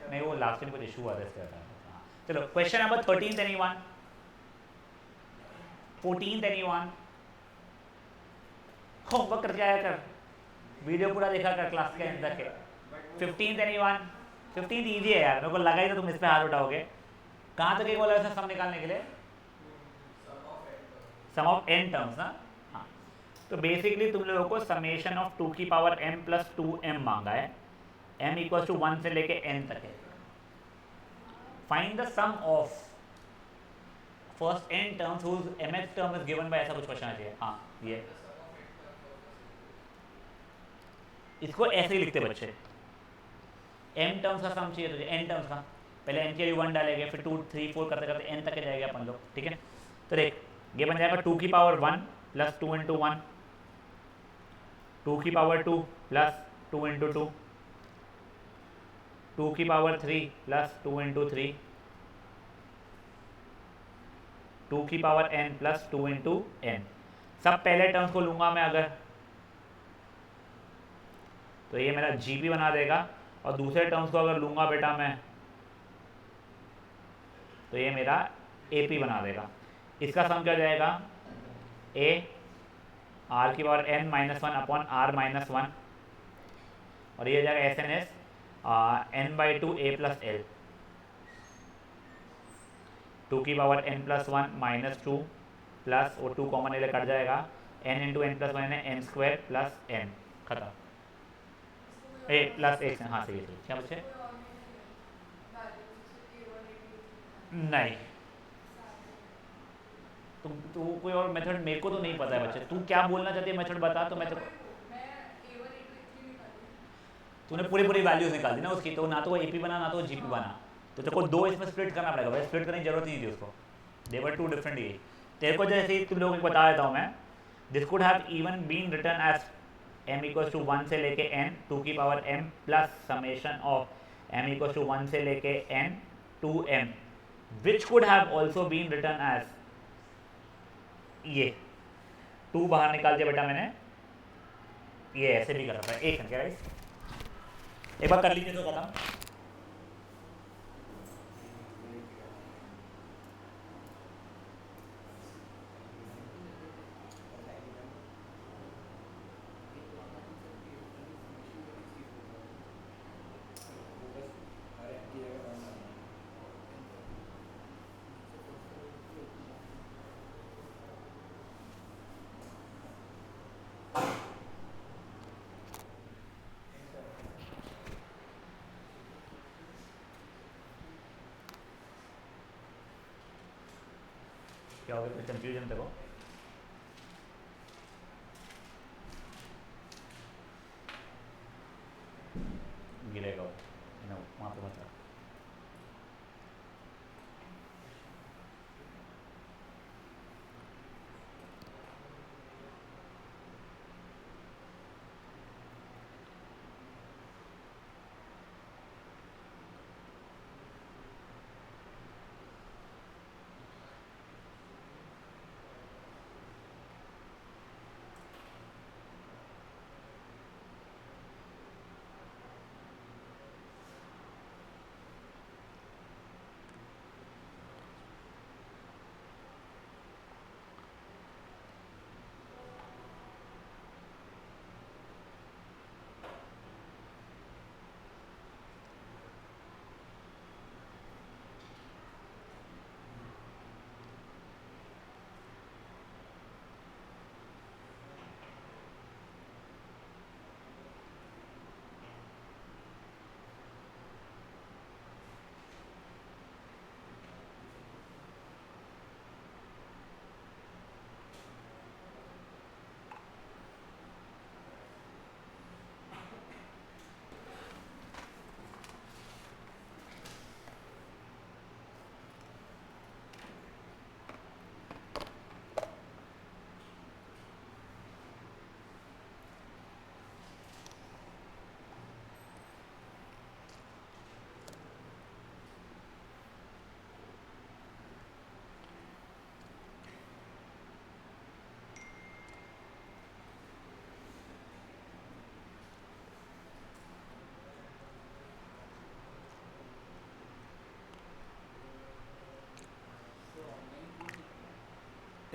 नहीं, वो लास्ट में कुछ इशू हुआ था इसके हाँ। चलो question number 13 anyone, 14 anyone, homework करके आया कर, वीडियो पूरा देखा कर क्लास के अंदर के। 15 एनीवन, 15 इजी है यार, मेरे को लगा ही था तुम इस पे हाथ उठाओगे। कहाँ तक बोला वैसे सम निकालने के लिए? सम ऑफ n टर्म्स ना। हाँ, तो बेसिकली तुम लोगों को समेशन ऑफ 2 की पावर m प्लस 2m मांगा है, m इक्वल टू 1 से लेके n तक है। Find the sum of first n terms whose mth term is given by, ऐसा कुछ क्वेश्चन है। हाँ, ये इसको ऐसे ही लिखते बच्चे, m टर्म्स का सम चाहिए तुझे, n टर्म्स का। पहले n के लिए 1 डालेंगे, फिर 2 3 4 करते करते n तक के जाएगा अपन लोग, ठीक है। तो देख, ये बन जाएगा 2 की पावर 1 प्लस 2 इंटू 1, 2 की पावर 2 प्लस 2 इंटू 2, 2 की पावर 3 प्लस 2 इंटू 3, 2 की power n plus 2 into n। सब पहले टर्म्स को लूंगा मैं अगर, तो ये मेरा जीपी बना देगा, और दूसरे टर्म्स को अगर लूंगा बेटा मैं, तो ये मेरा एपी बना देगा। इसका सम क्या हो जाएगा? ए आर की power n minus 1 upon r minus 1, और ये हो जाएगा S n is n by 2 a plus l, 2 की power n plus 1 minus 2 plus वो 2 कॉमन ले कट जाएगा, n इंटू एन प्लस 1 है n स्क्वायर प्लस n, खत्म। ए प्लस एक, हाँ सही है। क्या बच्चे? नहीं, तुम तू कोई और मेथड मेरे को तो नहीं पता है बच्चे, तू क्या बोलना चाहती है मेथड बता, तो मैं तो तूने पूरी पूरी वैल्यूज निकाल दी ना उसकी, तो ना तो वो एपी बना ना तो वो जीपी बना, तो तेरे को दो इसमें स्प्लिट करना पड़ेगा भाई, स्प्लिट करने की जरूरत नहीं थी उसको, देवर टू डिफरेंट। ये तेरे को जैसे ही तुम लोगों को बता देता हूँ मैं, this could have even been written as m equal to 1 से लेके n 2 की power m plus summation of m equal to 1 से लेके n 2m, which could have also been written as, ये 2 बाहर निकाल दिया बेटा मैंने, ये ऐसे भी कर सकता है। एक क्या एक बार कर लीजिए तो खत्म। क्या हो गया कंफ्यूजन देखो, गिरेगा वो, वहाँ पे मत।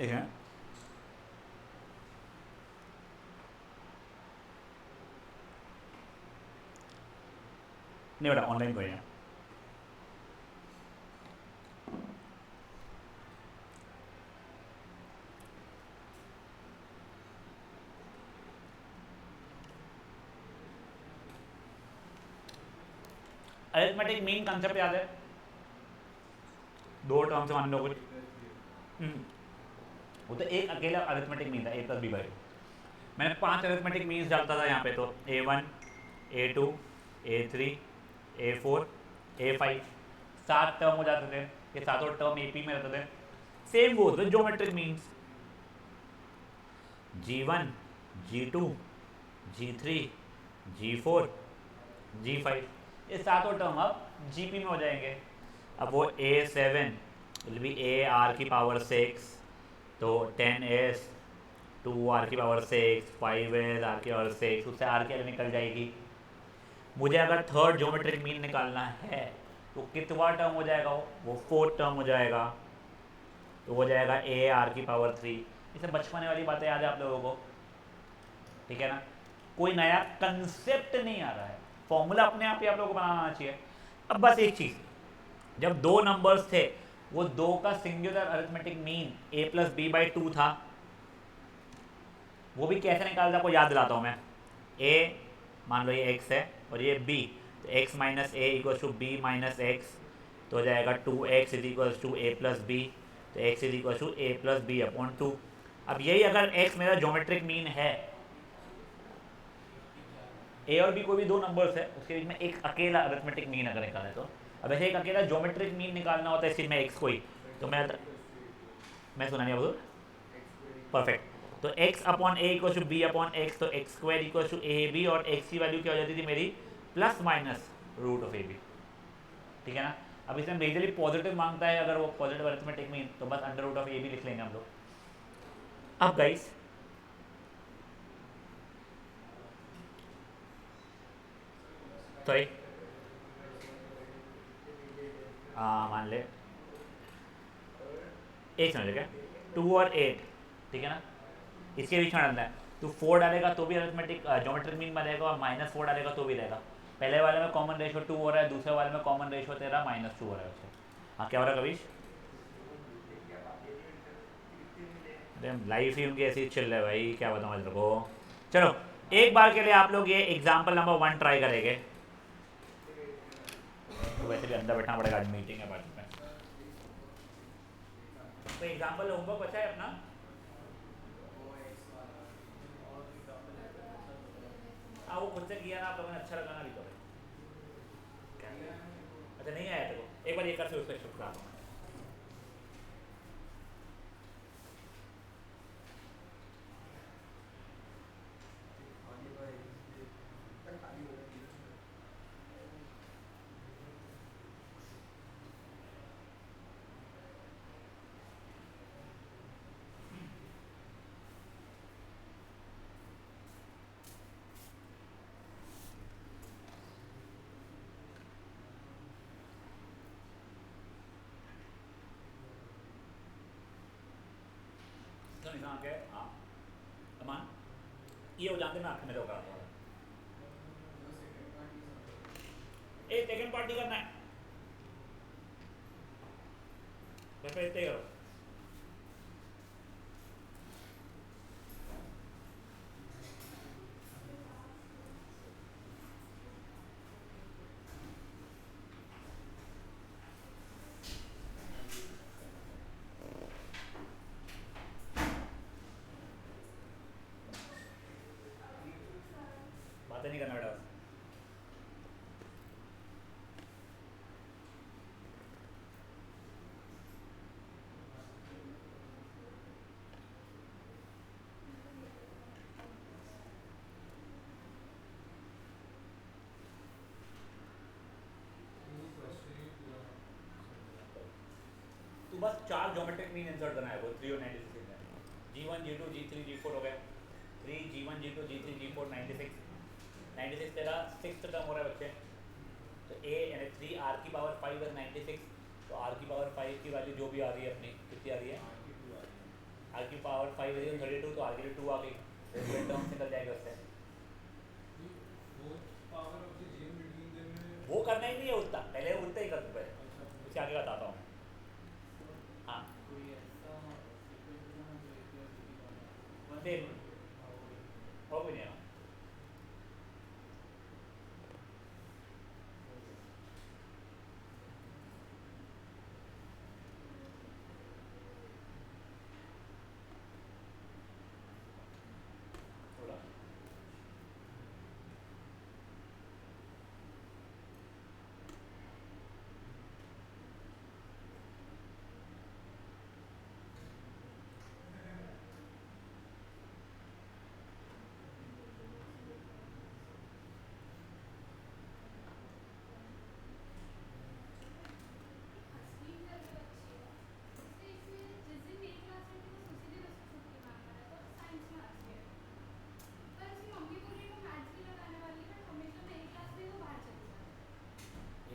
ठीक है, नहीं बेटा ऑनलाइन कोई है। अरिथमेटिक मीन कंसेप्ट याद है? दो टर्म से मान लो कुछ, वो तो एक अकेला अरिथमेटिक मीन था a प्लस बी बाई। मैंने 5 अरिथमेटिक मीन्स डालता था यहाँ पे, तो a1 a2 a3 a4 a5, 7 term हो जाते थे, ये सातों टर्म AP में रहते थे। Same goes with geometric means, g1 g2 g3 g4 g5, ये सातों टर्म अब GP में हो जाएंगे। अब वो a7 will be a r की पावर 6, तो 10s 2r की पावर 6, 5s r की पावर 6, उससे r की वैल्यू निकल जाएगी। मुझे अगर थर्ड ज्योमेट्रिक मीन निकालना है तो कितवा टर्म हो जाएगा? वो फोर्थ टर्म हो जाएगा, तो हो जाएगा a r की पावर 3। इसे बचपने वाली बातें याद है आप लोगों को? ठीक है ना, कोई नया कंसेप्ट नहीं आ रहा है, फॉर्मूला अपने आप ही आप लोगों को बनाना चाहिए। अब बस एक चीज़, जब दो नंबर्स थे, वो दो का singular arithmetic mean a plus b by 2 था। वो भी कैसे निकालता आपको याद दिलाता हूँ मैं। a मान लो ये x है और ये b, तो x minus a equals to b minus x, तो हो जाएगा 2x is equals to a plus b, तो x is equals to a plus b upon 2। अब यही अगर x मेरा ज्योमेट्रिक मीन है, a और b कोई भी दो नंबर्स है, उसके बीच में एक अकेला अरिथमेटिक मीन अगर निकाले तो, अब ऐसे एक अकेला ज्योमेट्रिक मीन निकालना होता है इसी में x कोई, तो मैं सुना नहीं बोल, परफेक्ट। तो x upon a equal to b upon x, तो x square equal to a b, और x की वैल्यू क्या हो जाती थी मेरी? Plus minus root of a b. ठीक है ना, अब इसमें मेजरली पॉजिटिव मांगता है, अगर वो पॉजिटिव अरिथमेटिक मीन, तो बस under root of a b लिख लेंगे हम लोग। अब गाइस सॉरी, मान ले एक समझ क्या, 2 और 8, ठीक है ना, इसके बीच में डालना है। तो 4 डालेगा तो भी अरिथमेटिक ज्योमेट्रिक मीन बनेगा, और -4 डालेगा तो भी रहेगा। पहले वाले में कॉमन रेशो 2 हो रहा है, दूसरे वाले में कॉमन रेशो तेरा -2 हो रहा है उससे। हाँ क्या हो रहा है कविश? अरे लाइफ ही उनकी ऐसी चल रहा है भाई, क्या बताऊँ तेरे को। चलो एक बार के लिए आप लोग ये एग्जाम्पल नंबर 1 ट्राई करेंगे। तो वैसे भी अंदर बैठना पड़ेगा, आज मीटिंग है बाद में। तो एग्जाम्पल होमवर्क अच्छा है अपना? हाँ वो खुद से किया ना आप लोगों ने, अच्छा लगा ना भी तो। अच्छा नहीं आया तेरे को, एक बार ये कर से उसका शिफ्ट करा दूँगा। तो निशान के हाँ अमान ये हो जानते मैं आँख में तो करा दूँगा। एक सेकंड पार्टी करना है, बस इतने करो। बातें नहीं करना बेटा बस। तो बस 4 ज्योमेट्रिक मीन इंसर्ट करना है, वो 3 और 96 में। G1 G2 G3 G4 हो गए, 3 G1 G2 G3 G4 96 तेरा 6th टर्म हो रहा है बच्चे। तो a यानी 3 r की पावर 5 है 96, तो r की पावर 5 की वैल्यू जो भी आ रही है अपनी कितनी आ रही है? आर की पावर 5 है 32 तो आर की 2 आ गई, टर्म निकल जाएगी उससे। वो करना ही नहीं है उतना, पहले उतना ही कर दो पहले, उसके आगे बताता हूँ मैं। हाँ देख हो भी नहीं है। थोड़ा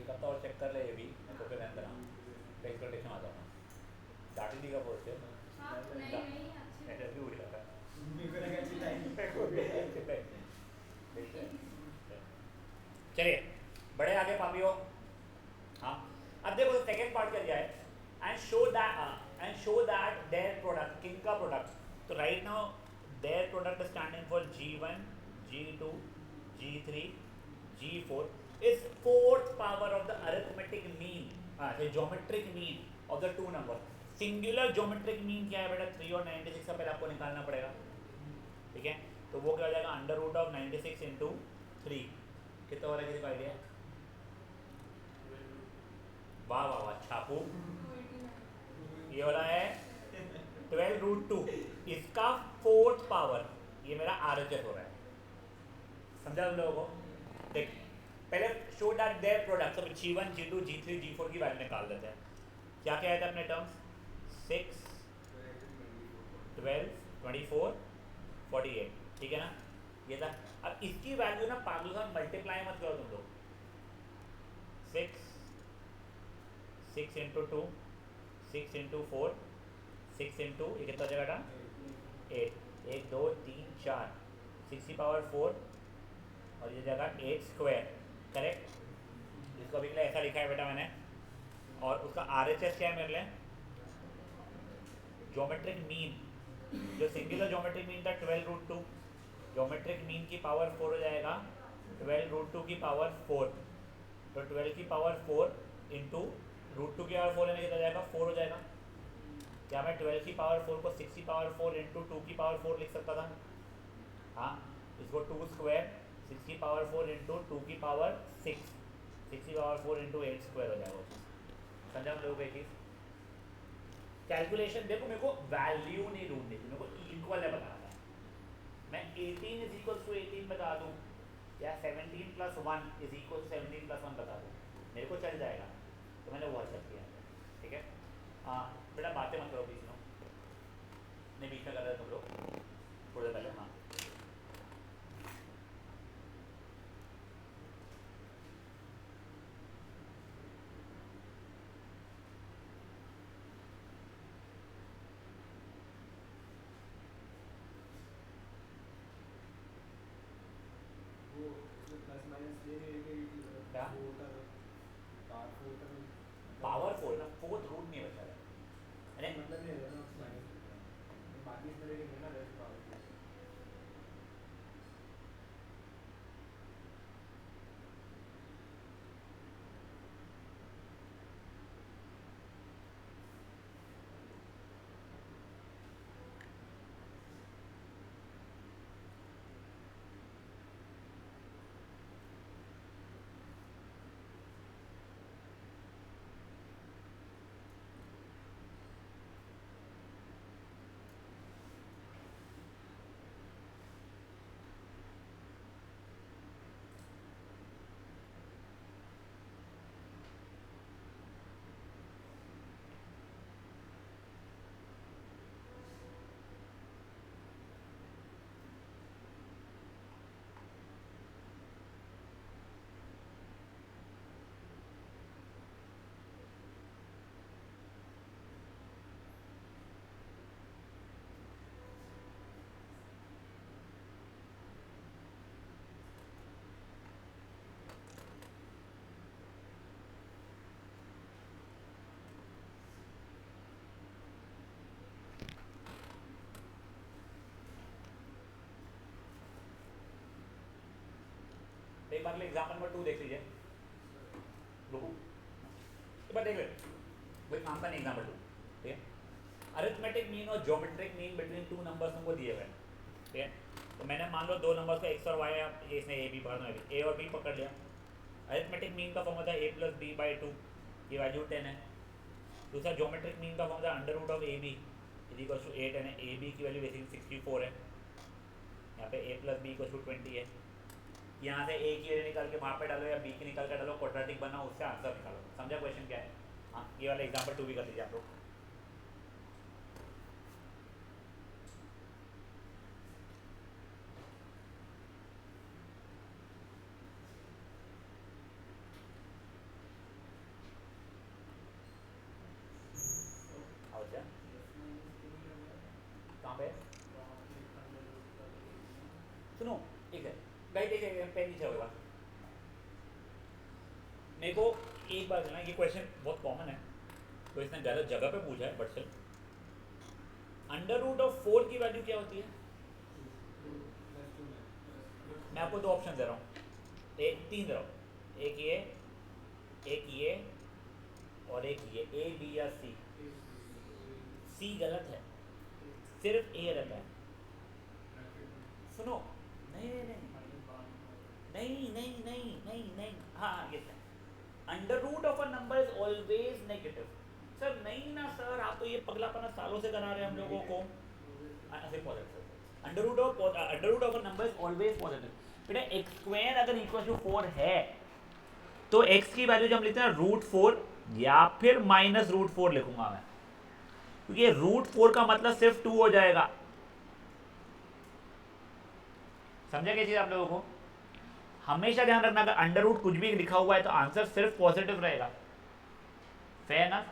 एक हफ्ता और चेक कर ले ये भी, मैं तो फिर रहने देना, एक्सपेक्टेशन आ जाता डाटी दी का पोस्ट है ऐसे भी उड़ जाता चलिए बड़े आगे पापियो। हाँ अब देखो सेकेंड पार्ट क्या दिया है, and show that their product, king का प्रोडक्ट, तो right now their product standing for G1 G2 G3 G4 is fourth power of the arithmetic mean, the geometric mean of the two numbers. Singular geometric mean क्या है बेटा, 3 और 96 का पहले आपको निकालना पड़ेगा, ठीक है। तो वो क्या हो जाएगा, अंडर रूट ऑफ 96 इंटू 3, कितना हो रहा है, किसी का आइडिया? वाह वाह वाह छापू, ये वाला है 12 रूट 2, इसका फोर्थ पावर, ये मेरा RHS हो रहा है, समझा तुम लोगों को? देख पहले शो दैट देयर प्रोडक्ट, सब G1 G2 G3 G4 की वैल्यू निकाल देते हैं। क्या क्या है अपने टर्म्स, 6 12 24 48, ठीक है ना, ये था। अब इसकी वैल्यू ना पागल का मल्टीप्लाई मत करो तुम लोग, 6 इंटू 2 6 इंटू 4 6 इंटू, ये कितना जगह था 8, 1 2 3 4, 6 की पावर 4 और ये जगह 8 स्क्वायर, करेक्ट। इसको अभी के लिए ऐसा लिखा है बेटा मैंने, और उसका RHS क्या है मेरे लिए, ज्योमेट्रिक मीन, जो सिंगुलर ज्योमेट्रिक मीन था 12 रूट 2, ज्योमेट्रिक मीन की पावर 4 हो जाएगा 12 रूट 2 की पावर 4, तो 12 की पावर 4 इंटू रूट 2 की पावर 4 लेने कितना जाएगा 4 हो जाएगा। क्या मैं 12 की पावर 4 को 6 की पावर 4 इंटू 2 की पावर 4 लिख सकता था? हाँ, इसको 2 स्क्वायर 6 की पावर 4 इंटू 2 की पावर 6 की पावर 4 इंटू 8 स्क्वायर हो जाएगा। समझा हम लोगों को एक चीज़, कैलकुलेशन देखो, मेरे को वैल्यू नहीं ढूंढनी थी, मेरे को इक्वल है बताना था। मैं 18 इज इक्वल टू 18 बता दूँ या 17 plus 1 is equal to 17 plus 1 बता दूँ, मेरे को चल जाएगा, तो मैंने वो अच्छा किया, ठीक है। हाँ बेटा बातें मत करो बीच में, नहीं बीच में कर रहे तुम लोग थोड़ी देर पहले। हाँ क्या पावर 4 ना, फोर्थ रूट नहीं बचा है, अरे मतलब नहीं है ना, बाकी इसमें लेकिन है ना 10 पावर। एक बार एग्जाम्पल नंबर 2 देख लीजिए, रुको एक बार देख ले, वही काम का नहीं एग्जाम्पल 2, ठीक है। अरिथमेटिक मीन और geometric mean between two numbers हमको दिए हुए हैं, ठीक है। तो मैंने मान लो दो नंबर्स को एक्स और वाई, इसने ए बी पकड़ लिया, ए और बी पकड़ लिया। अरिथमेटिक मीन का फॉर्म होता है a प्लस बी बाई 2, ये वैल्यू 10 है। दूसरा ज्योमेट्रिक मीन का फॉर्म होता है under root of a b is equal to 8 है, ए बी की वैल्यू बेसिकली 64 है, यहाँ पे a plus b equal to 20 है। यहाँ से a की वैल्यू निकाल के वहाँ पे डालो या b की निकाल के डालो, क्वाड्रेटिक बना, उससे आंसर निकालो। समझा क्वेश्चन क्या है? हाँ, ये वाला एग्जाम्पल 2 भी कर लीजिए आप लोग। अच्छा कहाँ पे सुनो, एक है गाइस, एक पेन नीचे होगा। मेरे को एक बात है ना, ये क्वेश्चन बहुत कॉमन है, तो इसने गलत जगह पे पूछा है, but still under root of 4 की वैल्यू क्या होती है? मैं आपको दो ऑप्शन दे रहा हूँ, तीन दे रहा हूँ, एक ये और एक ये, ए बी या सी। सी गलत है, सिर्फ ए रहता है। सुनो, नहीं नहीं नहीं नहीं नहीं नहीं नहीं, हाँ ये under root of a number is always negative. Sir नहीं ना सर, आप तो ये पगलापना सालों से करा रहे हैं हम लोगों को। Under root of a number is always positive. बेटा एक्स स्क्वायर अगर इक्वल टू 4 है तो एक्स की वैल्यू जो हम लिखते हैं रूट 4 या फिर माइनस रूट 4 लिखूंगा मैं, क्योंकि रूट 4 का मतलब सिर्फ 2 हो जाएगा। समझा क्या चीज आप लोगों को? हमेशा ध्यान रखना, अगर अंडर रूट कुछ भी लिखा हुआ है तो आंसर सिर्फ पॉजिटिव रहेगा। फेयर ना?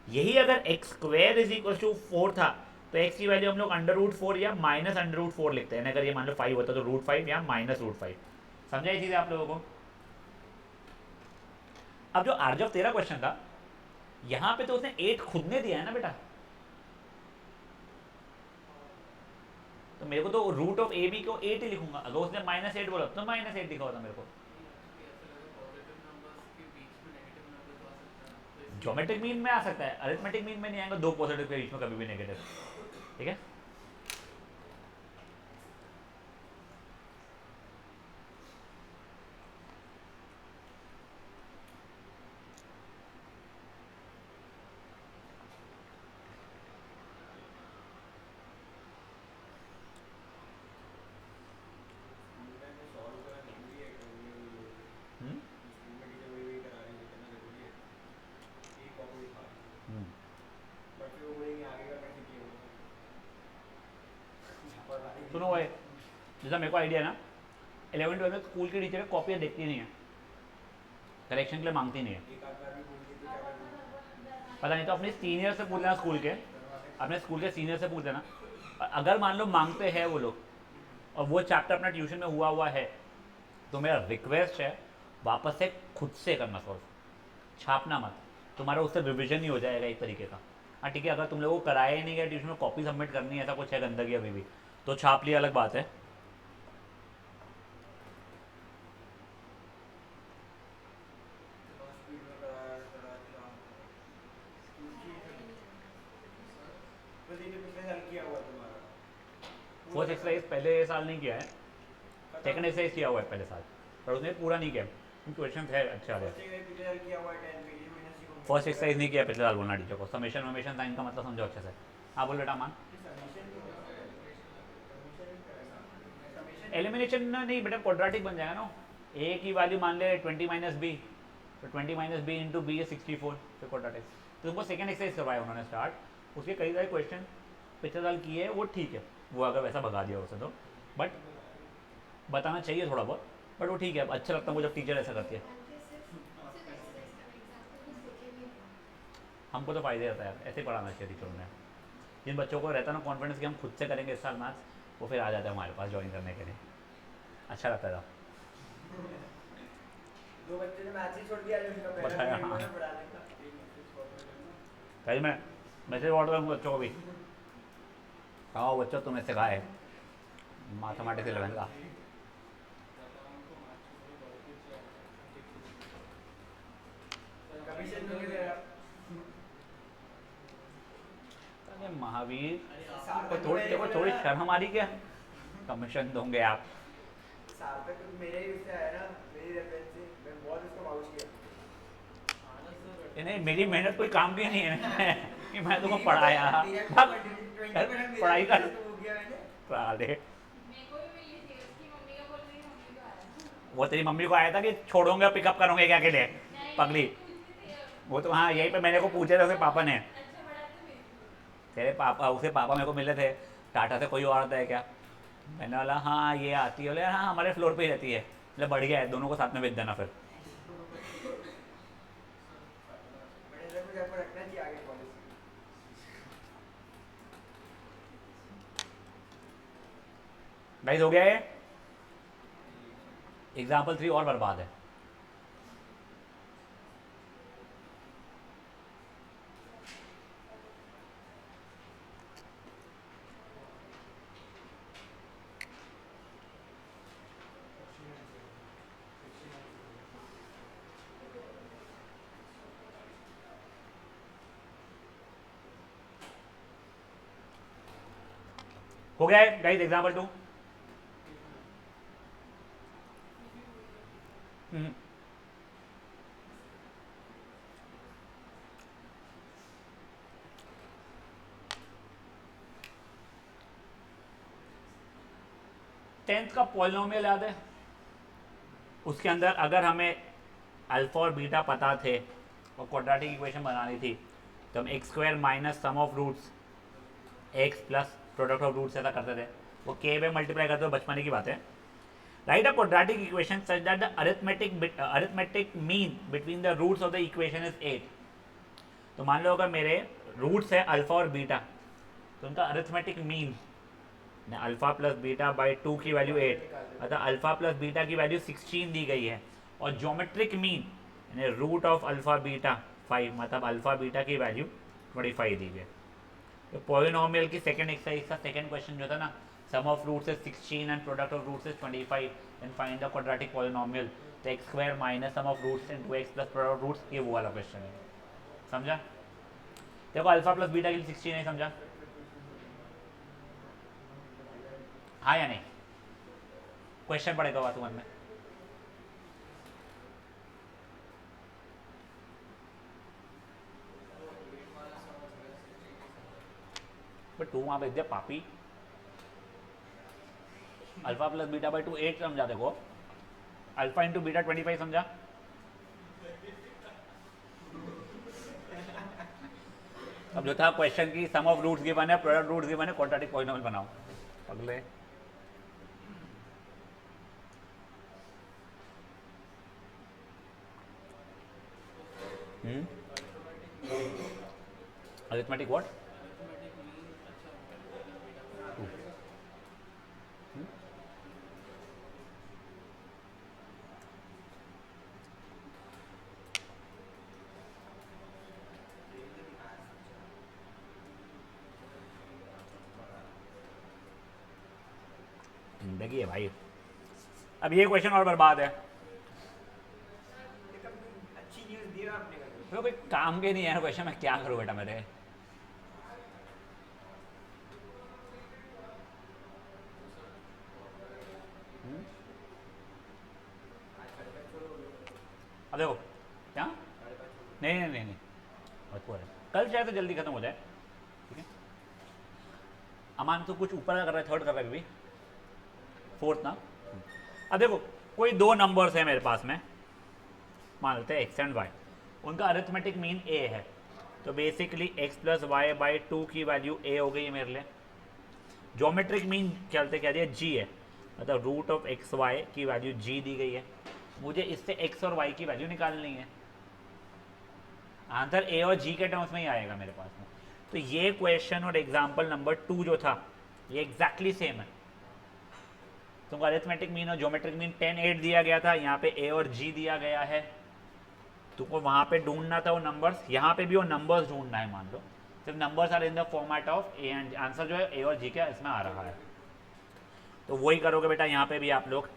यही अगर x square is equal to 4 था तो एक्स की वैल्यू हम लोग अंडर रूट 4 या माइनस अंडर रूट 4 लिखते हैं। अगर ये मान लो 5 होता तो रूट 5 या माइनस रूट 5। समझा ये चीज आप लोगों को? अब जो आर्जव तेरा क्वेश्चन था, यहां पे तो उसने 8 खुद ने दिया है ना बेटा, तो मेरे को तो रूट ऑफ ए बी को 8 ही लिखूंगा। अगर उसने -8 बोला तो -8 लिखा होता मेरे को। ज्योमेट्रिक मीन में आ सकता है, अरिथमेटिक मीन में नहीं आएगा, दो पॉजिटिव के बीच में कभी भी नेगेटिव, ठीक है। सुनो भाई, जैसा मेरे को आइडिया है ना, 11th-12 में स्कूल की टीचर कॉपियाँ देखती नहीं है, करेक्शन के लिए मांगती नहीं है। पता नहीं, तो अपने सीनियर से पूछ लेना, स्कूल के अपने स्कूल के सीनियर से पूछ लेना। अगर मान लो मांगते हैं वो लोग और वो चैप्टर अपना ट्यूशन में हुआ है, तो मेरा रिक्वेस्ट है वापस से खुद से करना सॉल्व, छापना मत, तुम्हारा उससे रिविजन ही हो जाएगा एक तरीके का। हाँ ठीक है, अगर तुम लोगों को कराया ही नहीं गया ट्यूशन में, कॉपी सबमिट करनी है, ऐसा कुछ है गंदगी अभी भी, तो छाप लिया अलग बात है। फर्स्ट एक्सरसाइज पहले साल नहीं किया है, सेकंड एक्सरसाइज किया हुआ है पहले साल, पर उसने पूरा नहीं किया। क्वेश्चन है अच्छा है। फर्स्ट एक्सरसाइज नहीं किया पिछले साल, बोलना टीचर को। समेशन वमेशन साइन का मतलब समझो अच्छे से। हाँ बोल बेटा मान। एलिमिनेशन नहीं बेटा, क्वाड्रेटिक बन जाएगा ना। ए की वैल्यू मान ले 20 माइनस बी, तो 20 माइनस बी इंटू बी है 64, फिर क्वाड्रेटिक। तो तुमको सेकंड एक्सरसाइज करवाया उन्होंने स्टार्ट, उसके कई सारे क्वेश्चन पिछले साल किए हैं, वो ठीक है, वो अगर वैसा भगा दिया उसे तो, बट बताना चाहिए थोड़ा बहुत, बट वो ठीक है। अच्छा लगता है मुझे जब टीचर ऐसा करती है, हमको तो फ़ायदे रहता है, ऐसे पढ़ाना चाहिए टीचरों ने। जिन बच्चों को रहता है ना कॉन्फिडेंस कि हम खुद से करेंगे इस साल मैथ्स, वो फिर आ जाते हैं हमारे पास ज्वाइन करने के लिए, अच्छा लगता था। दो बच्चे ने मैथ्स ही छोड़ दिया, जो उनका पहला बताया, पीरियड हाँ। में पढ़ा लेता। कल मैं मैसेज ऑर्डर करूँगा बच्चों को भी, आओ बच्चों तुम्हें सिखाए मैथमेटिक्स 11 का। महावीर को थोड़ी शर्म आ रही क्या? कमीशन दोगे आप? सार्थक मेरे ही उससे आया ना, मेरी रेफरेंस से मैं बहुत उसको वाउच किया। नहीं, मेरी मेहनत कोई काम की नहीं है कि मैं तुमको पढ़ाया। पढ़ाई कर साले। वो तेरी मम्मी को आया था कि छोड़ोगे पिकअप करोगे क्या के लिए पगली? वो तो हाँ, यहीं पे मैंने को पूछे थे उसके पापा ने। तेरे पापा, उसे पापा मेरे को मिले थे, टाटा से कोई और आता है क्या? मैंने बोला हाँ ये आती है। बोले हाँ हमारे फ्लोर पे ही रहती है। बोले बढ़िया है, दोनों को साथ में भेज देना फिर। गाइस हो गया ये? एग्जाम्पल 3 और बर्बाद है। हो गया है गाइस एग्जाम्पल 2? टेंथ का पॉलिनोमियल याद है? उसके अंदर अगर हमें अल्फा और बीटा पता थे और क्वाड्रेटिक इक्वेशन बनानी थी तो हम x square minus sum of roots x plus product of roots ऐसा करते थे। वो के में मल्टीप्लाई करते हुए बचपने की बात है। Write a quadratic equation such that the arithmetic mean between the roots of the equation is 8। तो मान लो अगर मेरे रूट्स है अल्फा और बीटा तो उनका arithmetic mean alpha plus beta by 2 की वैल्यू 8, अतः अल्फा प्लस बीटा की वैल्यू 16 दी गई है। और ज्योमेट्रिक मीन यानी रूट ऑफ अल्फा बीटा 5, मतलब अल्फा बीटा की वैल्यू 25 दी गई। तो पॉलिनोमियल की सेकंड एक्सरसाइज का सेकंड क्वेश्चन जो था ना, sum of roots is 16 and product of roots is 25 and find the quadratic polynomial, तो x square minus sum of roots into x plus product of roots, ये वो वाला question है। समझा? देखो अल्फा प्लस बीटा के लिए 16 नहीं समझा? हाँ या नहीं? क्वेश्चन पड़ेगा बात मन में। बट तू वहां भेज दे पापी। अल्फा प्लस बीटा बाई 2 8 समझा। देखो अल्फा इंटू बीटा 25 समझा? अब जो था क्वेश्चन की सम ऑफ रूट्स गिवन है, प्रोडक्ट रूट्स गिवन है, क्वाड्रेटिक पॉलिनोमियल बनाओ। अगले अरिथमेटिक व्हाट? जिंदगी है भाई। अब ये क्वेश्चन और बर्बाद है। अच्छी न्यूज़ दी है आपने कल। तो कोई काम के नहीं है क्वेश्चन, मैं क्या करूँ बेटा मेरे? अब देखो क्या? नहीं नहीं नहीं नहीं, बहुत है। कल शायद तो जल्दी खत्म हो जाए। ठीक है, अमान तो कुछ ऊपर कर रहा है, थर्ड कर रहा है अभी, फोर्थ ना। अब देखो कोई दो नंबर्स है मेरे पास में, मान लेते हैं एक्स एंड वाई, उनका अरिथमेटिक मीन ए है। तो basically x plus y by 2 की वैल्यू ए हो गई है मेरे लिए। ज्योमेट्रिक मीन चलते क्या दिया? जी है, मतलब रूट ऑफ एक्स वाई की वैल्यू जी दी गई है। मुझे इससे एक्स और वाई की वैल्यू निकालनी है। आंसर ए और जी के टर्म्स में ही आएगा मेरे पास में। तो ये क्वेश्चन और एग्जाम्पल नंबर 2 जो था ये एग्जैक्टली सेम है। तुमको अरिथमेटिक मीन और ज्योमेट्रिक मीन 10 8 दिया गया था, यहाँ पे ए और जी दिया गया है। तुमको वहाँ पे ढूंढना था वो नंबर्स, यहाँ पे भी वो नंबर्स ढूंढना है। मान लो सिर्फ numbers are in the format of a and, answer जो है ए और जी का इसमें आ रहा है। तो वही करोगे बेटा यहाँ पे भी आप लोग,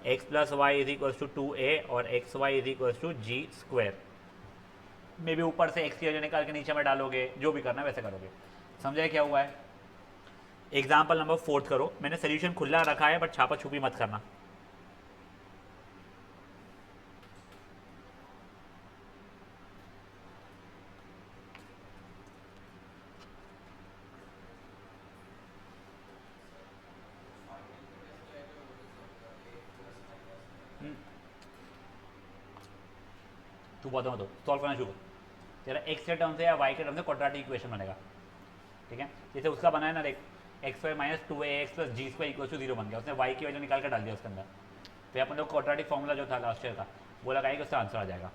x plus y is equals to 2a और x y is equals to g square. मे भी ऊपर से एक्स की वैल्यू निकाल के नीचे में डालोगे, जो भी करना है वैसे करोगे। समझे क्या हुआ है? एग्जाम्पल नंबर 4 करो, मैंने सोल्यूशन खुला रखा है बट छापा छुपी मत करना। तू बताओ तो सॉल्व करना शुरू कर। तेरा एक्स के टर्म से या वाई के टर्म से क्वाड्रेटिक इक्वेशन बनेगा, ठीक है? जैसे उसका बना है ना, देख x square minus 2ax plus g square equal to 0 बन गया, उसने वाई की वैल्यू निकाल कर डाल दिया उसके अंदर। फिर अपन लोग क्वाड्रेटिक फॉर्मूला जो था लास्ट ईयर का वो लगाएंगे, उसका आंसर आ जाएगा।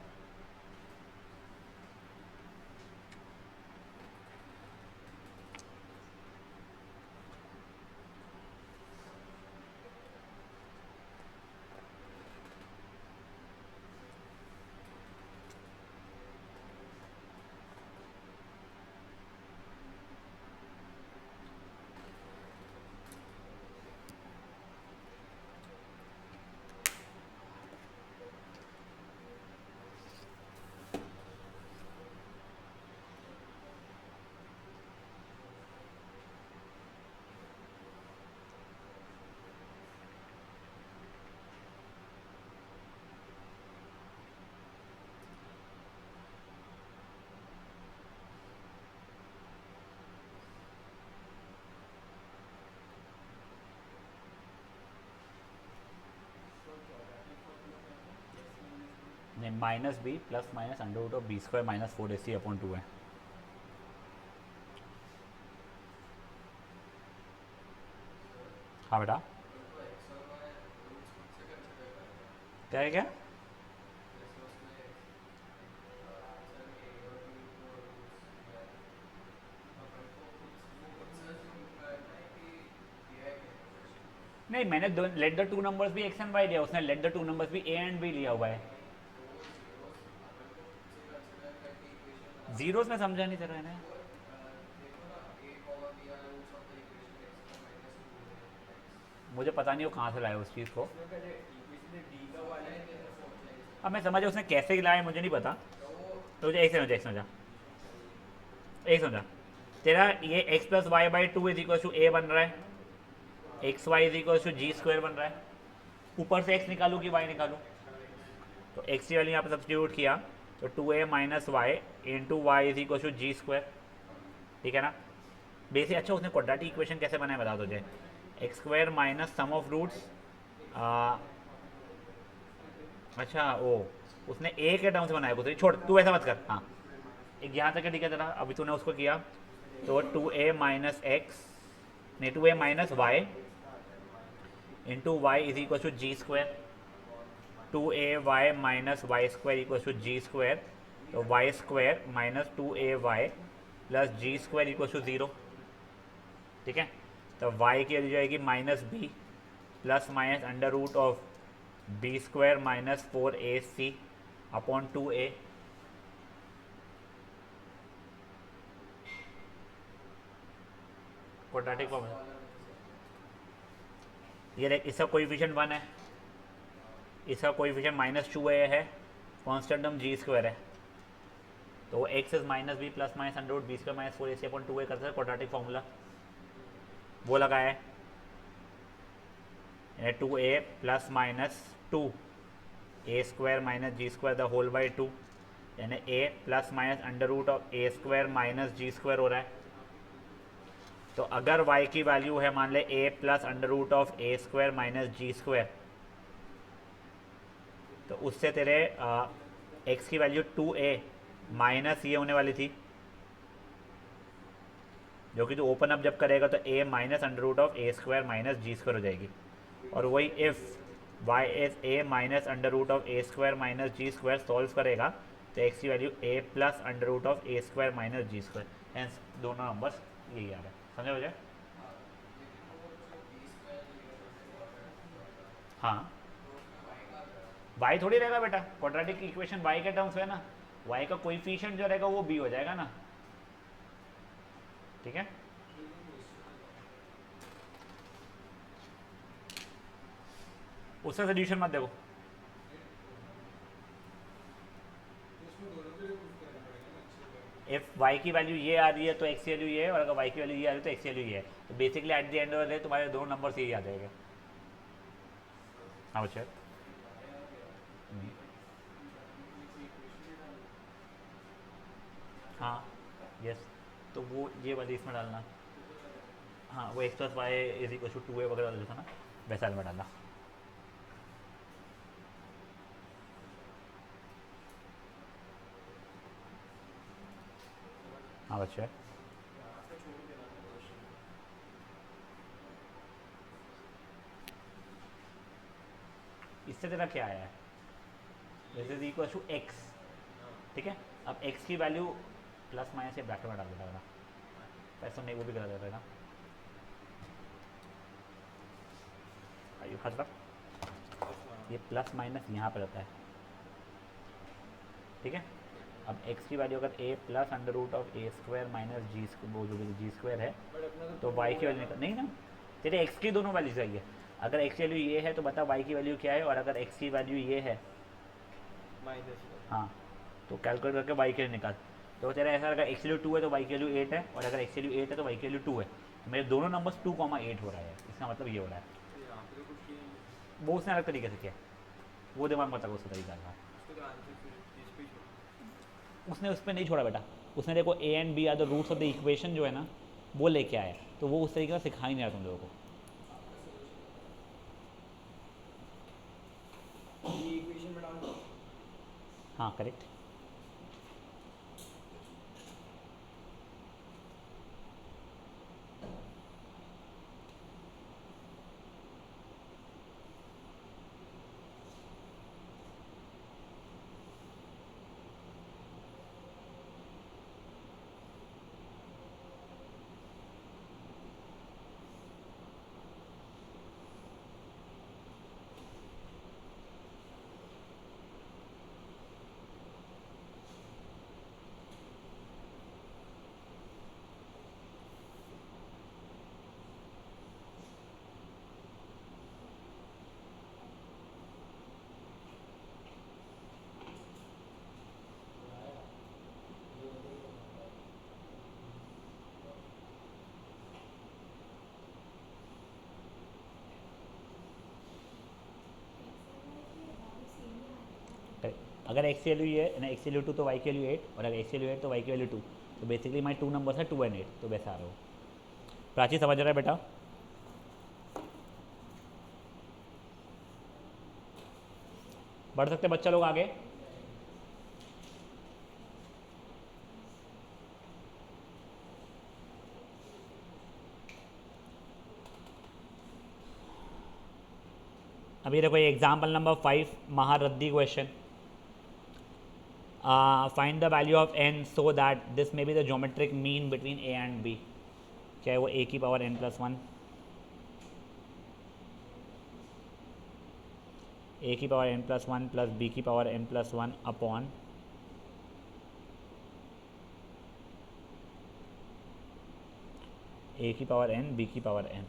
नहीं, minus b plus minus under root of b square minus 4ac upon 2 है। हाँ बेटा, क्या है क्या? नहीं, मैंने लेट द टू नंबर्स भी एक्स एंड वाई लिया, उसने लेट द टू नंबर्स भी ए एंड बी लिया हुआ है। जीरोस में समझा नहीं तेरा है। मुझे पता नहीं वो कहाँ से लाया उस चीज़ को। इसमें पहले इक्वेशन डी का वाला है। अब मैं समझा उसने कैसे लाया मुझे नहीं पता, तो मुझे एक समझा तेरा ये x plus y by two is equal to a बन रहा है, x y is equal to g square बन रहा है। ऊपर से एक्स निकालूँ कि वाई निकालूँ? तो एक्स की वैल्यू यहाँ पर सब्स्टिट्यूट किया तो 2a minus y into y is equal to g square, ठीक है ना? बेसिक अच्छा उसने क्वाड्रेटिक इक्वेशन कैसे बनाया बता तुझे। X square minus sum of roots, अच्छा ओ उसने ए के टर्म से बनाया कुछ, छोड़ तू ऐसा मत कर। हाँ, एक यहाँ तक ठीक है तेरा, अभी तूने उसको किया तो 2a माइनस एक्स नहीं 2a minus y into y is equal to g square, 2ay minus y square equal to g square, तो y square minus 2ay plus g square equal to 0, ठीक है? तो y की वैल्यू जाएगी minus b plus minus under root of b square minus 4ac upon 2a। Quadratic formula ये देख, इसका कोएफिशिएंट 1 है, इसका कोएफिशिएंट माइनस 2a है, कांस्टेंट टर्म जी स्क्वायर है, तो x is minus b plus minus under root b square minus 4ac upon 2a करता है क्वाड्रेटिक फॉर्मूला वो लगाया है। 2a plus minus 2a square minus g square the whole by 2, यानी a plus minus under root of a square minus g square हो रहा है। तो अगर y की वैल्यू है मान ले a plus under root of a square minus g square, तो उससे तेरे x की वैल्यू 2a माइनस ये होने वाली थी, जो कि तो ओपन अप जब करेगा तो a minus under root of a square minus g square हो जाएगी। और वही if y is a minus under root of a square minus g square solve करेगा तो x की value a plus under root of a square minus g square, hence दोनों numbers यही आ रहा है। समझे मुझे? हाँ, y थोड़ी रहेगा बेटा, क्वाड्रेटिक इक्वेशन y के टर्म्स है ना, y का कोएफिशिएंट जो रहेगा वो b हो जाएगा ना, ठीक है? उससे सोल्यूशन मत देखो। इफ वाई की वैल्यू ये आ रही है तो एक्स की वैल्यू ये है, और अगर वाई की वैल्यू ये आ रही है तो एक्स की वैल्यू ये है। तो basically at the end of the day तुम्हारे दोनों नंबर यही आ जाएंगे। हाँ बच्चे। हाँ यस, तो वो ये वाली इसमें डालना। हाँ वो x plus y is equal to 2a वगैरह वाला जो था ना, वैसा में डालना। हाँ बच्चे। इससे तेरा क्या आया है, this is equal to x, ठीक है। अब एक्स की वैल्यू प्लस माइनस या ब्रैकेट में डाल देता है ना, पैसा नहीं वो भी करा देता है ना। आयु खतरा, ये प्लस माइनस यहाँ पर रहता है, ठीक है। अब x की वैल्यू अगर a plus under root of a square minus g वो जो भी जी स्क्वायर है, तो y की वैल्यू नहीं ना, तेरे x की दोनों वैल्यू चाहिए। अगर x की वैल्यू ये है तो बता y की वैल्यू क्या है, और अगर x की वैल्यू ये है हाँ, तो कैलकुलेट करके y की वैल्यू निकाल। तो तेरा ऐसा अगर x की वैल्यू 2 है तो y की वैल्यू 8 है, और अगर x की वैल्यू 8 है तो y की वैल्यू 2 है। तो मेरे दोनों नंबर्स 2,8 हो रहा है, इसका मतलब ये हो रहा है। वो उसने अलग तरीके से किया, वो दिमाग मत लगा उसका तरीका था। उसने उस पर नहीं छोड़ा बेटा, उसने देखो a and b are the roots of the equation जो है ना वो लेके आया, तो वो उस तरीके से सिखा ही नहीं रहा तुम लोगों को। ये इक्वेशन में डाल दो। हाँ करेक्ट। अगर एक्स की वैल्यू ये है ना, एक्स की वैल्यू 2 तो वाई की वैल्यू 8, और अगर एक्स की वैल्यू 8 तो वाई की वैल्यू 2। तो बेसिकली माई 2 नंबर्स है 2 एंड 8, तो वैसा आ रहा हो। प्राची समझ रहा है बेटा? बढ़ सकते बच्चा लोग आगे। अभी देखो ये एग्जाम्पल नंबर 5 महारद्दी question. Find the value of n so that this may be the geometric mean between a and b। क्या है वो? a की पावर n प्लस 1, a की power n plus 1 plus b की power n plus 1 upon a की power n b की power n।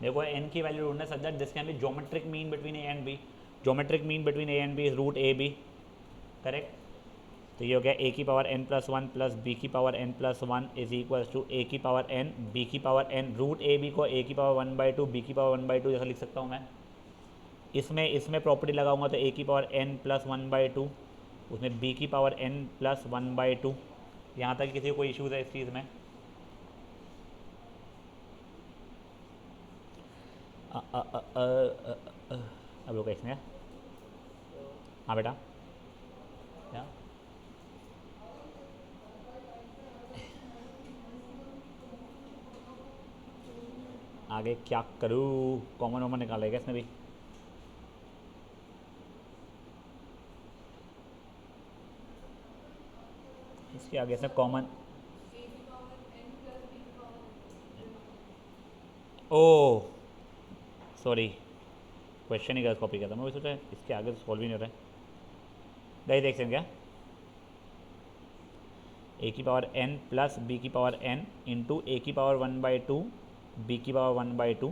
देखो n की वैल्यू ढूंढना such that this can be geometric mean between a and b। Geometric mean between a and b is root a b, correct. तो ये हो गया a की power n plus 1 plus b की power n plus 1 is equal to a की power n b की power n। Root a b को a की पावर 1/2 b की पावर 1/2 जैसा लिख सकता हूँ मैं। इसमें प्रॉपर्टी लगाऊंगा तो a की पावर n प्लस 1/2, उसमें b की पावर n प्लस 1/2। यहाँ तक किसी को कोई इशूज़ है इस चीज़ में? अब लोग इसमें हाँ बेटा क्या आगे क्या करूँ? कॉमन वॉमन निकालेगा इसमें भी। इसके आगे से कॉमन ओ सॉरी क्वेश्चन ही गलत कॉपी किया था मैं, वही सोचा इसके आगे तो सॉल्व ही नहीं हो रहा है। गई देख सकते क्या? a की पावर n प्लस b की पावर n इंटू a की पावर 1/2 b की पावर 1/2।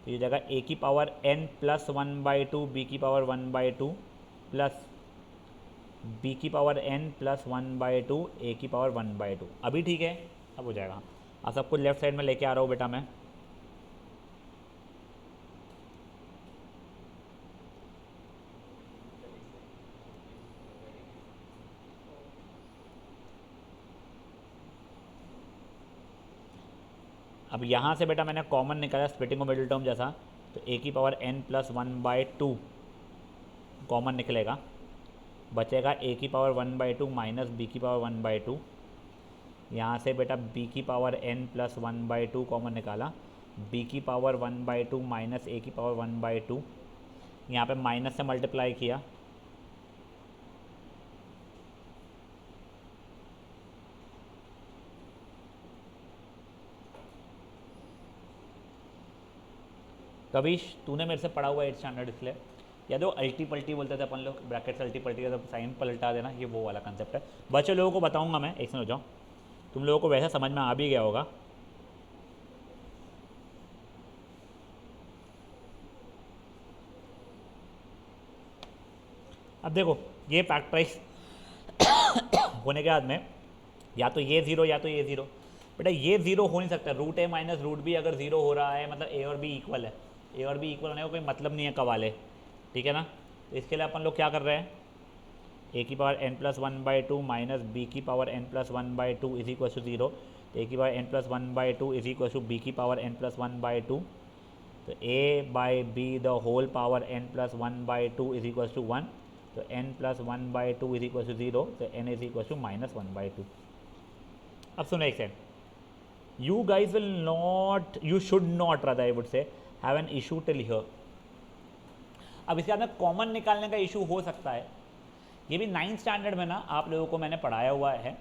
तो ये जगह a की पावर n प्लस 1/2 b की पावर 1/2 प्लस बी की पावर n प्लस 1/2 ए की पावर 1/2। अभी ठीक है, अब हो जाएगा। अब सब कुछ लेफ्ट साइड में लेके आ रहा हूँ बेटा मैं। अब यहाँ से बेटा मैंने कॉमन निकाला स्प्लिटिंग ऑफ मिडिल टर्म जैसा, तो ए की पावर n प्लस 1/2 कॉमन निकलेगा, बचेगा ए की पावर 1/2 माइनस बी की पावर 1/2। यहाँ से बेटा b की पावर n प्लस 1/2 कॉमन निकाला, b की पावर 1/2 माइनस ए की पावर 1/2, यहाँ पे माइनस से मल्टीप्लाई किया, कविश तूने मेरे से पढ़ा हुआ 8th स्टैंडर्ड इसलिए याद हो, अल्टी पल्टी बोलते थे अपन लोग, ब्रैकेट से अल्टी पल्टी का साइन पलटा देना, ये वो वाला कंसेप्ट है। बच्चे लोगों को बताऊंगा मैं, एक मिनट हो जाओ, तुम लोगों को वैसे समझ में आ भी गया होगा। अब देखो ये फैक्टराइज होने के बाद में या तो ये ज़ीरो या तो ये ज़ीरो, बेटा ये ज़ीरो हो नहीं सकता, रूट ए माइनस रूट बी अगर ज़ीरो हो रहा है मतलब ए और बी इक्वल है, ए और बी इक्वल होने का कोई मतलब नहीं है कवाले, ठीक है ना। तो इसके लिए अपन लोग क्या कर रहे हैं, ए की power n plus 1/2 minus B की power n plus 1/2 is equal to zero, तो ए की power n plus 1/2 is equal to B की पावर n प्लस 1/2, तो A by B the whole power n plus 1/2 is equal to 1, तो n plus 1/2 is equal to zero, तो n is equal to minus 1/2। अब सुनो एक second, you guys will not, you should not rather I would say have an issue till here। अब इसके बाद में common निकालने का इशू हो सकता है, ये भी 9th स्टैंडर्ड में ना आप लोगों को मैंने पढ़ाया हुआ है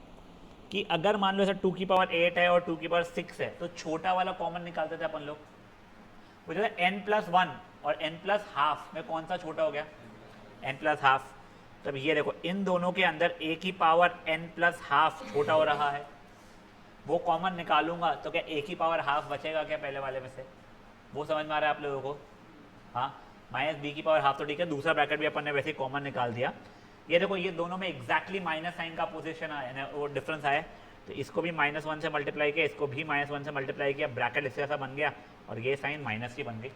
कि अगर मान लो ऐसा 2 की पावर 8 है और 2 की पावर 6 है, तो छोटा वाला कॉमन निकालते थे अपन लोग, वो जो है n प्लस 1 और n प्लस हाफ में कौन सा छोटा हो गया, n प्लस हाफ। तब ये देखो इन दोनों के अंदर a की पावर n प्लस हाफ छोटा हो रहा है, वो कॉमन निकालूंगा तो क्या ए की पावर हाफ बचेगा क्या पहले वाले में से, वो समझ में आ रहा है आप लोगों को। हाँ, माइनस बी की पावर हाफ तो ठीक है, दूसरा ब्रैकेट भी अपन ने वैसे ही कॉमन निकाल दिया। ये देखो ये दोनों में एग्जैक्टली माइनस साइन का पोजीशन आया, वो डिफरेंस आया, तो इसको भी -1 से मल्टीप्लाई किया, इसको भी -1 से मल्टीप्लाई किया, ब्रैकेट इससे ऐसा बन गया और ये साइन माइनस की बन गई,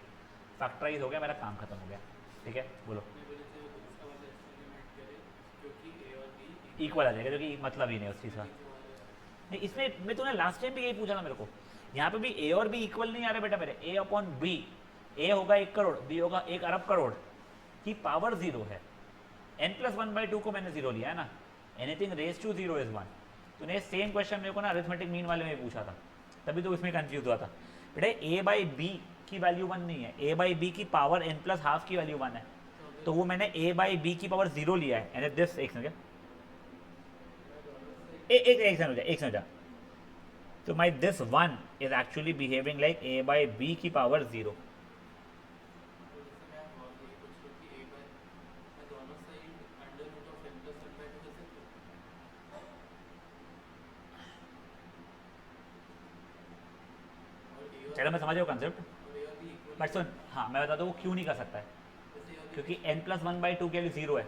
फैक्टराइज हो गया, मेरा काम खत्म हो गया। ठीक है बोलो, इक्वल आ जाएगा, क्योंकि मतलब ही नहीं उस चीज़ का। नहीं इसमें मैं तूने लास्ट टाइम भी यही पूछा था मेरे को, यहाँ पे भी ए और बी इक्वल नहीं आ रहे बेटा मेरे, ए अपॉन बी, ए होगा 1 करोड़, बी होगा 1 अरब करोड़ की पावर 0 है, n प्लस 1/2 को मैंने 0 लिया है ना, एनीथिंग रेज टू 0 इज 1। तूने सेम क्वेश्चन मेरे को ना अरिथमेटिक मीन वाले में पूछा था, तभी तो इसमें कंफ्यूज हुआ था बेटा। ए बाई बी की वैल्यू 1 नहीं है, ए बाई बी की पावर n प्लस हाफ की वैल्यू 1 है, तो वो मैंने ए बाई बी की पावर 0 लिया है, एंड दिस एक सेकंड एक समझा, तो my this 1 is actually behaving like a by b की पावर 0। चलो मैं समझ रहा हूँ कंसेप्ट, बट सुन, हाँ मैं बता दूँ वो क्यों नहीं कर सकता है, क्योंकि n प्लस 1/2 के लिए 0 है,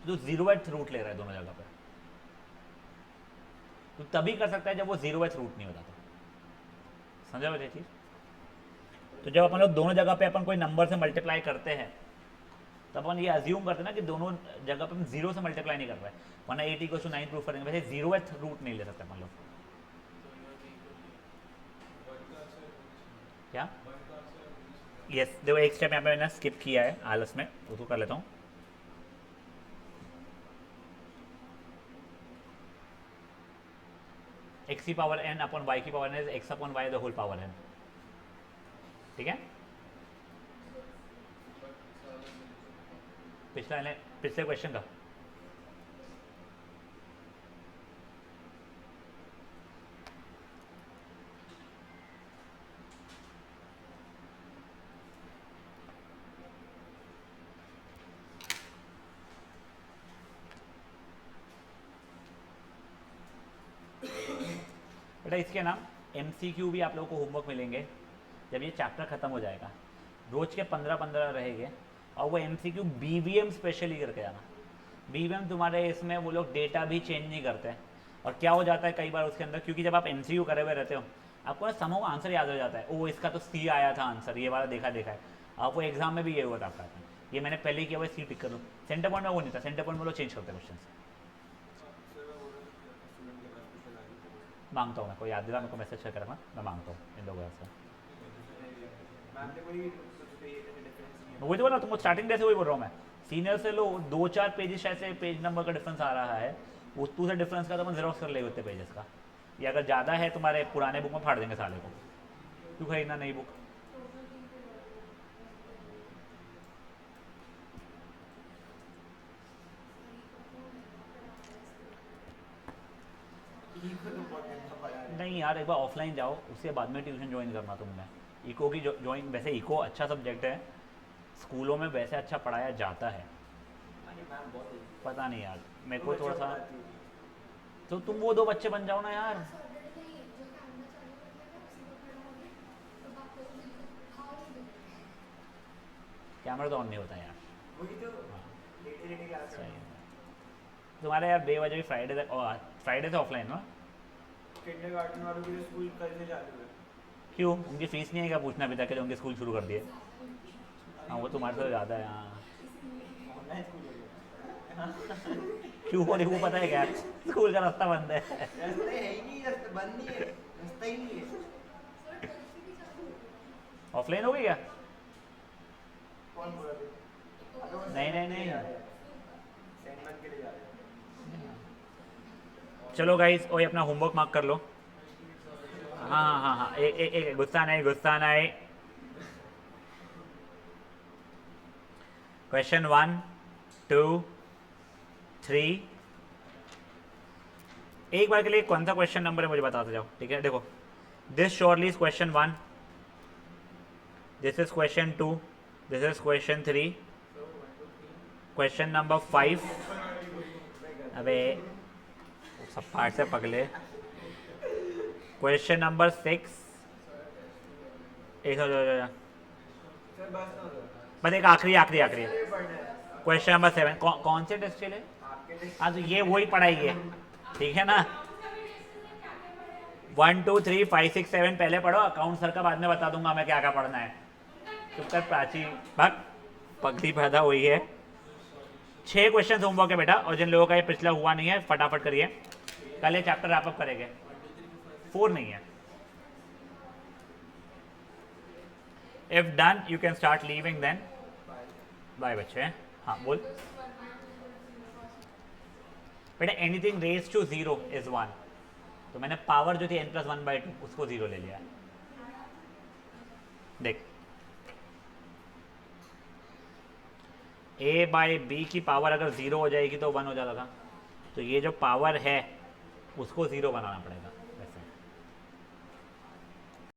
तो 0th रूट ले रहा है दोनों जगह पर, तो तभी कर सकता है जब वो 0th रूट नहीं होता। तो समझा मुझे चीज़, तो जब अपन लोग दोनों जगह पे अपन कोई नंबर से मल्टीप्लाई करते हैं तो अपन ये अज्यूम करते हैं ना कि दोनों जगह पे हम 0 से मल्टीप्लाई नहीं कर रहे हैं, वरना 8 = 9 प्रूफ करेंगे, वैसे 0th रूट नहीं ले सकते अपन लोग। क्या यस देखो एक स्टेप यहाँ पे मैंने स्किप किया है आलस में, उसको कर लेता हूँ। x की पावर n अपॉन y की power n is x upon y the whole power n, ठीक है। पिछले क्वेश्चन का बेटा इसके नाम MCQ भी आप लोगों को होमवर्क मिलेंगे जब ये चैप्टर खत्म हो जाएगा, रोज के 15-15 रहेंगे, और वो MCQ BVM स्पेशली करके आना, बीवीएम तुम्हारे इसमें वो लोग डेटा भी चेंज नहीं करते हैं। और क्या हो जाता है कई बार उसके अंदर, क्योंकि जब आप एमसीक्यू करे हुए रहते हो आपको ना समूह आंसर याद हो जाता है, ओ इसका तो सी आया था आंसर, ये वाला देखा है। आपको एग्जाम में भी ये हुआ था आपका, ये मैंने पहले ही किया हुआ, सी टिक कर लो। सेंटर पॉइंट में वो नहीं था, सेंटर पॉइंट में लोग चेंज करते हैं क्वेश्चन। मांगता हूँ मैं, कोई याद दिला मेरे को मैसेज करेगा, मैं मांगता हूँ इन लोगों से। वही तो बोला तुमको स्टार्टिंग डे से, वही बोल रहा हूँ मैं। सीनियर से लो 2-4 पेजेस ऐसे पेज नंबर का डिफरेंस आ रहा है, उस से डिफरेंस का तो मैं जेरोक्स कर ले उतने पेजेस का। या अगर ज़्यादा है तुम्हारे पुराने बुक में फाड़ देंगे साले को, क्यों खरीदना नई बुक। नहीं यार, एक बार ऑफलाइन जाओ, उसके बाद में ट्यूशन ज्वाइन करना तुमने। इको की ज्वाइन, वैसे इको अच्छा सब्जेक्ट है, स्कूलों में वैसे अच्छा पढ़ाया जाता है। पता नहीं यार, मेरे को थोड़ा सा, तो तुम वो 2 बच्चे बन जाओ ना यार। कैमरा तो ऑन नहीं होता यार। सही है। तुम्हारे यार बेवजह भी फ्राइडे तक, फ्राइडे से ऑफलाइन ना। किंडरगार्टन वालों के स्कूल कल से चालू है। क्यों, उनकी फीस नहीं है क्या पूछना अभी तक, उनके स्कूल शुरू कर दिए। हाँ वो तुम्हारे से ज़्यादा है। हाँ ऑनलाइन स्कूल हो गया। क्यों हो रही वो पता है क्या, स्कूल का रास्ता बंद है। रास्ते है ही नहीं, रास्ते बंद नहीं है, रास्ता ही नहीं है। ऑफलाइन हो गई क्या? कौन बोला था? नहीं नहीं नहीं, सेंटमेंट के लिए जा रहे हैं। चलो गाइस, ओए अपना होमवर्क मार्क कर लो। हाँ हाँ हाँ, एक गुस्सा नहीं, गुस्सा नहीं। क्वेश्चन 1, 2, 3। एक बार के लिए कौन सा क्वेश्चन नंबर है मुझे बताते जाओ, ठीक है। देखो, this surely is question 1, this is question 2, this is question 3, question number 5। अबे सब पार्ट से पगले। Question number 6। एक सर बस ना दो। बस एक आखिरी आखिरी आखिरी ये पढ़ना है क्वेश्चन नंबर 7। कौन से टेस्ट के लिए? आपके लिए। हाँ तो ये वही पढ़ाई है, ठीक है ना। 1 2 3 5 6 7 पहले पढ़ो, अकाउंट सर का बाद में बता दूंगा मैं क्या क्या पढ़ना है। चुप कर प्राची, भग, पगली पैदा हुई है। 6 क्वेश्चन होमवर्क है बेटा, और जिन लोगों का ये पिछला हुआ नहीं है फटाफट करिए, कल ये चैप्टर रैप अप करेंगे। 4 नहीं है। If done you can start leaving then. Bye बच्चे। हाँ बोल बेटा, एनीथिंग रेज टू 0 इज 1। तो मैंने पावर जो थी n+1/2 उसको 0 ले लिया। देख, a/b की पावर अगर 0 हो जाएगी तो 1 हो जाता था, तो ये जो पावर है उसको 0 बनाना पड़ेगा।